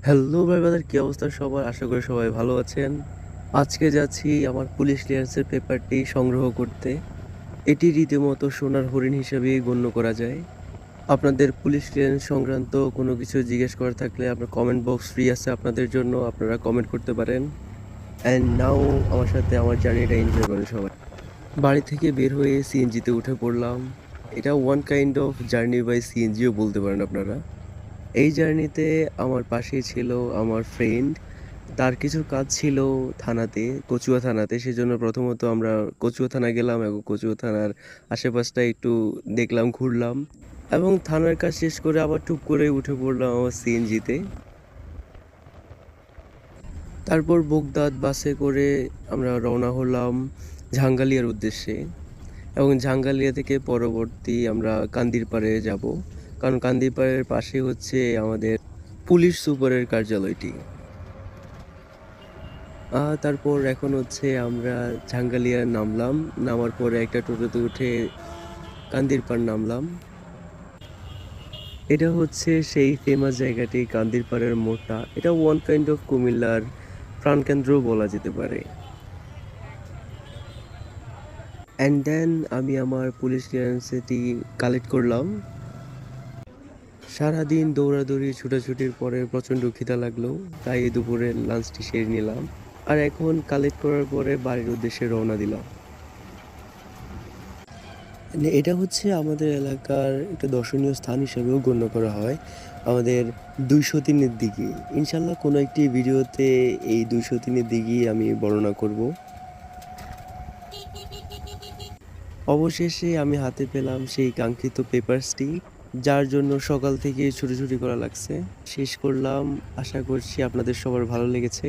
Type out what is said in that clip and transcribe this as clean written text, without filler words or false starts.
Hello ভাই brother, কি অবস্থা সবার? আশা করি সবাই ভালো আছেন। আজকে যাচ্ছি আমার পুলিশ ক্লিয়ারেন্সের পেপারটি সংগ্রহ করতে। এটি রীতিমতো সোনার হরিণ হিসেবেই গণ্য করা যায়। আপনাদের পুলিশ ক্লিয়ারেন্স সংক্রান্ত কোনো কিছু জিজ্ঞেস করার থাকলে আপনার কমেন্ট বক্স ফ্রি আছে আপনাদের জন্য, আপনারা কমেন্ট করতে পারেন। অ্যান্ড নাও আমার সাথে আমার জার্নিটা এনজয় করেন সবাই। বাড়ি থেকে বের হয়ে সিএনজিতে উঠে পড়লাম। এটা one kind of journey by সিএনজিও বলতে পারেন আপনারা। এই জার্নিতে আমার পাশেই ছিল আমার ফ্রেন্ড। তার কিছু কাজ ছিল থানাতে, কচুয়া থানাতে। সেজন্য প্রথমত আমরা কচুয়া থানা গেলাম এবং কচুয়া থানার আশেপাশটা একটু দেখলাম, ঘুরলাম এবং থানার কাজ শেষ করে আবার টুক করে উঠে পড়লাম আমার সিএনজিতে। তারপর বোগদাদ বাসে করে আমরা রওনা হলাম ঝাঙ্গালিয়ার উদ্দেশ্যে এবং ঝাঙ্গালিয়া থেকে পরবর্তী আমরা কান্দিরপাড়ে যাব, কারণ কান্দিরপাড়ের পাশে হচ্ছে আমাদের পুলিশ সুপারের কার্যালয়টি। তারপর এখন হচ্ছে আমরা ঝাঙ্গালিয়া নামলাম। নামার পরে একটা টোটোতে উঠে কান্দিরপাড় নামলাম। এটা হচ্ছে সেই ফেমাস জায়গাটি, কান্দিরপাড়ের মোড়টা। এটা ওয়ান কাইন্ড অফ কুমিল্লার প্রাণকেন্দ্রও বলা যেতে পারে। অ্যান্ড দেন আমি আমার পুলিশ ক্লিয়ারেন্সটি কালেক্ট করলাম। সারাদিন দৌড়াদৌড়ি ছোটাছুটির পরে প্রচণ্ড খিদা লাগলো, তাই দুপুরের লাঞ্চটি সেরে নিলাম। আর এখন কালেক্ট করার পরে বাড়ির উদ্দেশ্যে রওনা দিলাম। এটা হচ্ছে আমাদের এলাকার একটা দর্শনীয় স্থান হিসেবেও গণ্য করা হয়। আমাদের ২০৩-এর দিঘি। ইনশাল্লাহ কোনো একটি ভিডিওতে এই ২০৩-এর দিঘি আমি বর্ণনা করব। অবশেষে আমি হাতে পেলাম সেই কাঙ্ক্ষিত পেপারসটি, যার জন্য সকাল থেকে ছুটোছুটি করা লাগছে। শেষ করলাম। আশা করছি আপনাদের সবার ভালো লেগেছে।